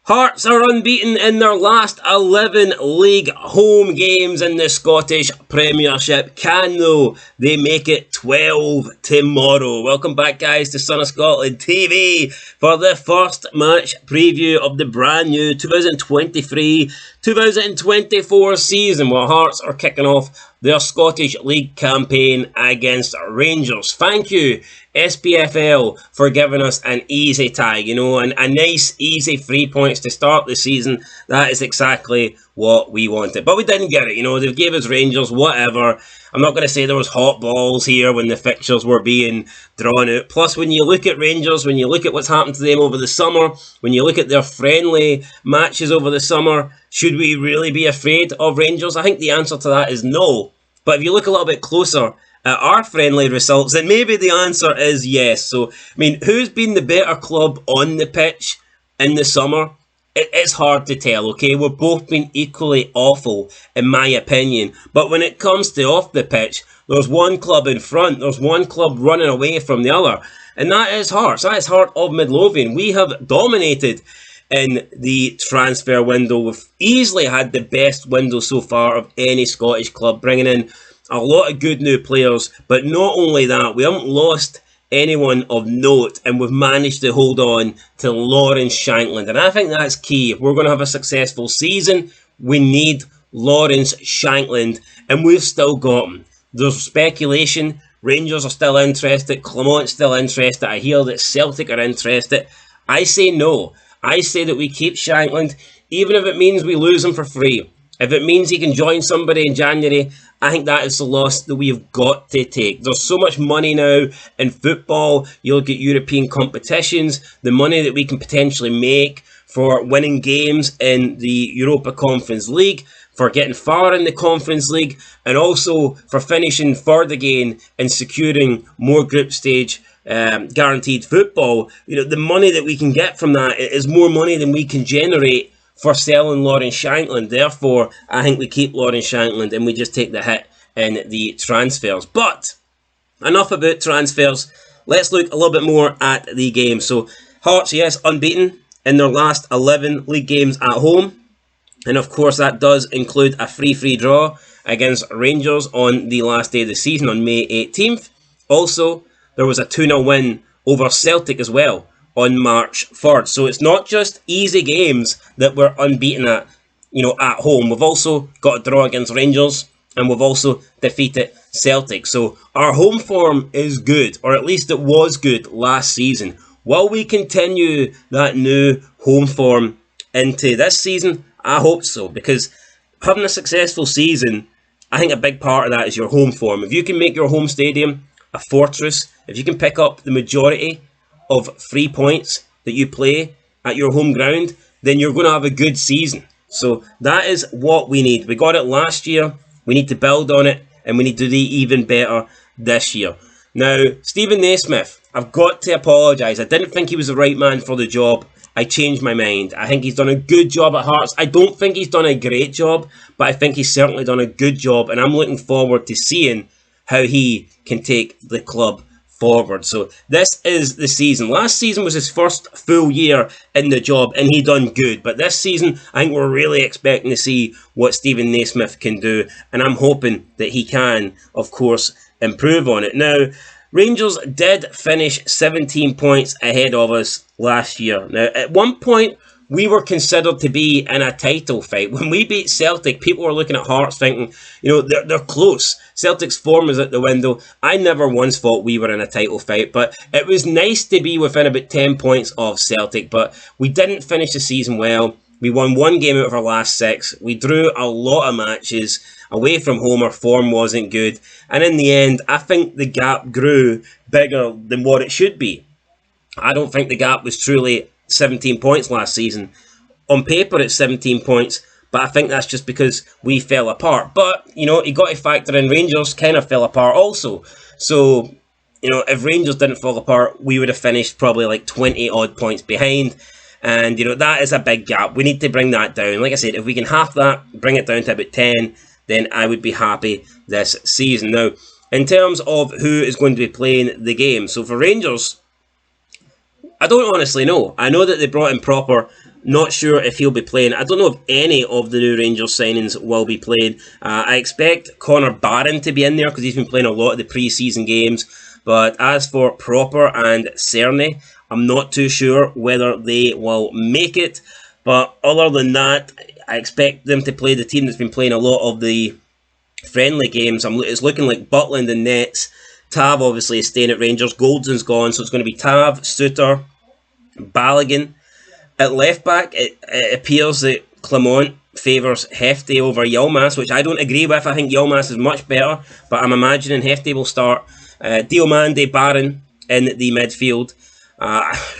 Hearts are unbeaten in their last 11 league home games in the Scottish Premiership. Can, though, they make it 12 tomorrow? Welcome back, guys, to Son of Scotland TV for the first match preview of the brand new 2023-2024 season, where Hearts are kicking off their Scottish League campaign against Rangers. Thank you, SPFL, for giving us an easy tie, and a nice, easy 3 points to start the season. That is exactly what we wanted. But we didn't get it, they gave us Rangers, whatever. I'm not going to say there was hot balls here when the fixtures were being drawn out. Plus, when you look at Rangers, when you look at what's happened to them over the summer, when you look at their friendly matches over the summer, should we really be afraid of Rangers? I think the answer to that is no. But if you look a little bit closer at our friendly results, then maybe the answer is yes. So, who's been the better club on the pitch in the summer? It's hard to tell, okay? We've both been equally awful, in my opinion. But when it comes to off the pitch, there's one club in front, there's one club running away from the other. And that is Hearts. That is Heart of Midlothian. We have dominated in the transfer window. We've easily had the best window so far of any Scottish club, bringing in a lot of good new players. But not only that, we haven't lost anyone of note, and we've managed to hold on to Lawrence Shankland. And I think that's key. If we're going to have a successful season, we need Lawrence Shankland, and we've still got him. There's speculation. Rangers are still interested. Clemont's still interested. I hear that Celtic are interested. I say no. I say that we keep Shankland, even if it means we lose him for free. If it means he can join somebody in January, I think that is the loss that we have got to take. There's so much money now in football. You look at European competitions, the money that we can potentially make for winning games in the Europa Conference League, for getting far in the Conference League, and also for finishing third again and securing more group stage guaranteed football. The money that we can get from that is more money than we can generate for selling Lawrence Shankland. Therefore, I think we keep Lawrence Shankland and we just take the hit in the transfers. But enough about transfers. Let's look a little bit more at the game. So, Hearts, yes, unbeaten in their last 11 league games at home. And of course, that does include a free draw against Rangers on the last day of the season on May 18th. Also, there was a 2-0 win over Celtic as well on March 3rd. So it's not just easy games that we're unbeaten at home. We've also got a draw against Rangers, and we've also defeated Celtic. So our home form is good, or at least it was good last season. Will we continue that new home form into this season? I hope so, because having a successful season, I think a big part of that is your home form. If you can make your home stadium a fortress, if you can pick up the majority of 3 points that you play at your home ground, then you're going to have a good season. So that is what we need. We got it last year, we need to build on it, and we need to do even better this year. Now, Stephen Naismith, I've got to apologise. I didn't think he was the right man for the job. I changed my mind. I think he's done a good job at Hearts. I don't think he's done a great job, but I think he's certainly done a good job, and I'm looking forward to seeing how he can take the club forward. So this is the season. Last season was his first full year in the job, and he done good. But this season, I think we're really expecting to see what Stephen Naismith can do, and I'm hoping that he can, of course, improve on it. Now, Rangers did finish 17 points ahead of us last year. Now, at one point, we were considered to be in a title fight. When we beat Celtic, people were looking at Hearts thinking, they're close. Celtic's form is at the window. I never once thought we were in a title fight, but it was nice to be within about 10 points of Celtic, but we didn't finish the season well. We won one game out of our last 6. We drew a lot of matches. Away from home, our form wasn't good. And in the end, I think the gap grew bigger than what it should be. I don't think the gap was truly 17 points last season. On paper, it's 17 points, but I think that's just because we fell apart. But, you got to factor in Rangers kind of fell apart also. So, if Rangers didn't fall apart, we would have finished probably like 20 odd points behind. And, that is a big gap. We need to bring that down. Like I said, if we can half that, bring it down to about 10, then I would be happy this season. Now, in terms of who is going to be playing the game, so for Rangers, I don't honestly know. I know that they brought in Proper Not sure if he'll be playing. I don't know if any of the new Rangers signings will be playing. I expect Connor Barron to be in there because he's been playing a lot of the pre-season games. But as for Proper and Cerny, I'm not too sure whether they will make it. But other than that, I expect them to play the team that's been playing a lot of the friendly games. It's looking like Butland and Nets. Tav obviously is staying at Rangers. Goldson's gone, so it's going to be Tav, Suter, Balogun. At left back, it appears that Clement favours Hefty over Yilmaz, which I don't agree with. I think Yilmaz is much better, but I'm imagining Hefty will start. Diomande, Barron in the midfield.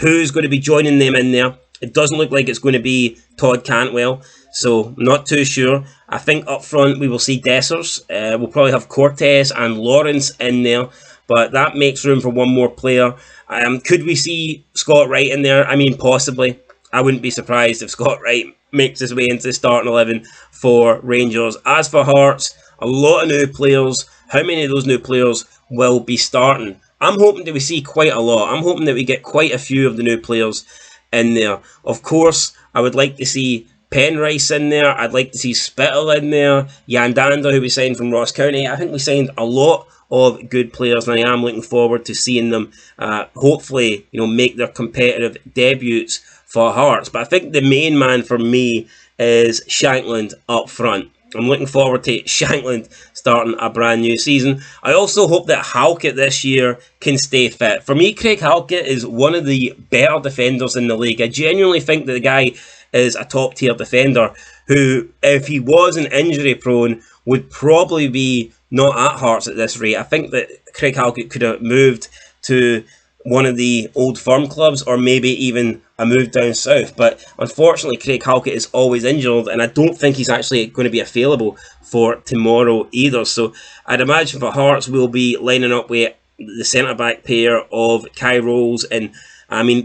Who's going to be joining them in there? It doesn't look like it's going to be Todd Cantwell, so not too sure. I think up front we will see Dessers. We'll probably have Cortez and Lawrence in there, but that makes room for one more player. Could we see Scott Wright in there? I mean, possibly. I wouldn't be surprised if Scott Wright makes his way into the starting 11 for Rangers. As for Hearts, a lot of new players. How many of those new players will be starting? I'm hoping that we see quite a lot. I'm hoping that we get quite a few of the new players in there. Of course, I would like to see Penrice in there. I'd like to see Spittle in there. Yandanda, who we signed from Ross County. I think we signed a lot of good players, and I am looking forward to seeing them hopefully, make their competitive debuts for Hearts. But I think the main man for me is Shankland up front. I'm looking forward to Shankland starting a brand new season. I also hope that Halkett this year can stay fit. For me, Craig Halkett is one of the better defenders in the league. I genuinely think that the guy is a top tier defender who, if he wasn't injury prone, would probably be not at Hearts at this rate. I think that Craig Halkett could have moved to one of the old firm clubs, or maybe even a move down south. But unfortunately, Craig Halkett is always injured, and I don't think he's actually going to be available for tomorrow either. So I'd imagine for Hearts, we'll be lining up with the centre-back pair of Kai Rolls and,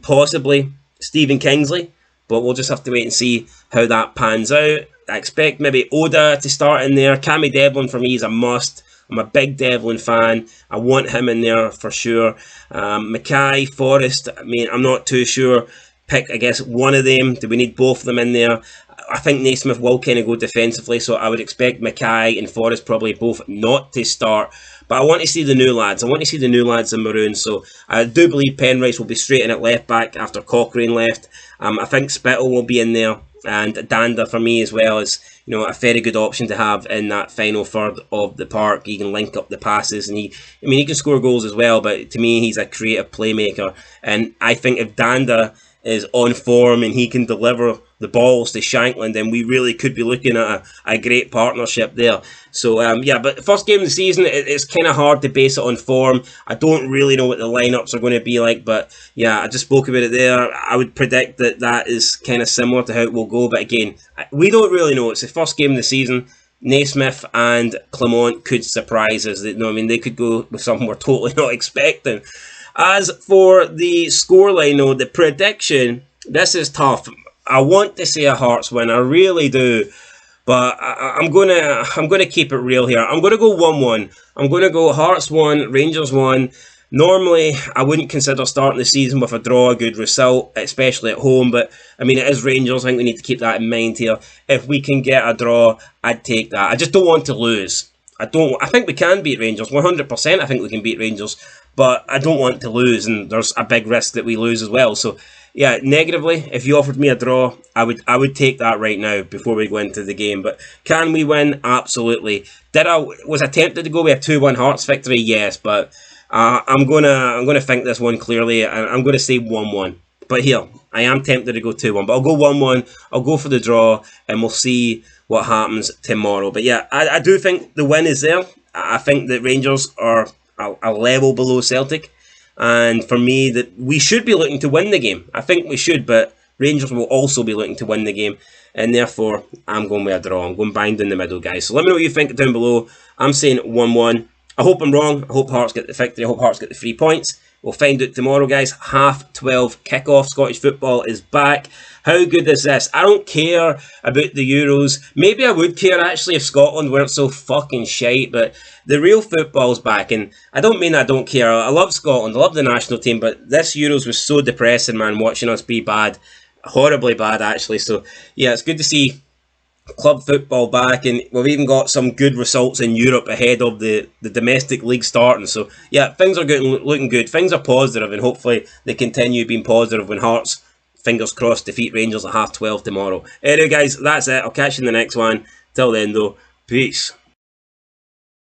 possibly Stephen Kingsley. But we'll just have to wait and see how that pans out. I expect maybe Oda to start in there. Cammy Devlin for me is a must. I'm a big Devlin fan. I want him in there for sure. Mackay, Forrest, I'm not too sure. Pick, I guess, one of them. Do we need both of them in there? I think Naismith will kind of go defensively, so I would expect Mackay and Forrest probably both not to start. But I want to see the new lads. I want to see the new lads in maroon. So I do believe Penrice will be straight in at left back after Cochrane left. I think Spittle will be in there. And Danda for me as well is, a very good option to have in that final third of the park. He can link up the passes, and he can score goals as well. But to me, he's a creative playmaker. And I think if Danda is on form and he can deliver the balls to Shankland, then we really could be looking at a great partnership there. So, but first game of the season, it's kind of hard to base it on form. I don't really know what the lineups are going to be like, but yeah, I just spoke about it there. I would predict that is kind of similar to how it will go, but again, we don't really know. It's the first game of the season. Naismith and Clement could surprise us. They could go with something we're totally not expecting. As for the scoreline, though, the prediction, this is tough. I want to say a Hearts win, I really do, but I'm gonna keep it real here. I'm gonna go 1-1. I'm gonna go Hearts 1, Rangers 1. Normally, I wouldn't consider starting the season with a draw a good result, especially at home, but it is Rangers. I think we need to keep that in mind here. If we can get a draw, I'd take that. I just don't want to lose. I think we can beat Rangers, 100%. I think we can beat Rangers, but I don't want to lose, and there's a big risk that we lose as well. So, yeah, negatively, if you offered me a draw, I would take that right now before we go into the game. But can we win? Absolutely. Was I tempted to go with a 2-1 Hearts victory? Yes, but I'm gonna think this one clearly, and I'm gonna say 1-1. But here, I am tempted to go 2-1, but I'll go 1-1. I'll go for the draw, and we'll see what happens tomorrow. But yeah, I do think the win is there. I think that Rangers are a level below Celtic, and for me, that we should be looking to win the game. I think we should, but Rangers will also be looking to win the game, and therefore I'm going with a draw. I'm going bang in the middle, guys. So let me know what you think down below. I'm saying 1-1. I hope I'm wrong. I hope Hearts get the victory. I hope Hearts get the 3 points. We'll find out tomorrow, guys. 12:30 kickoff. Scottish football is back. How good is this? I don't care about the Euros. Maybe I would care, actually, if Scotland weren't so fucking shite, but the real football's back, and I don't mean I don't care. I love Scotland. I love the national team, but this Euros was so depressing, man, watching us be bad. horribly bad actually. So yeah, it's good to see club football back, and we've even got some good results in Europe ahead of the domestic league starting. So yeah, things are looking good. Things are positive, and hopefully they continue being positive when Hearts, fingers crossed, defeat Rangers at 12:30 tomorrow. Anyway, guys, that's it. I'll catch you in the next one. Till then, though, peace.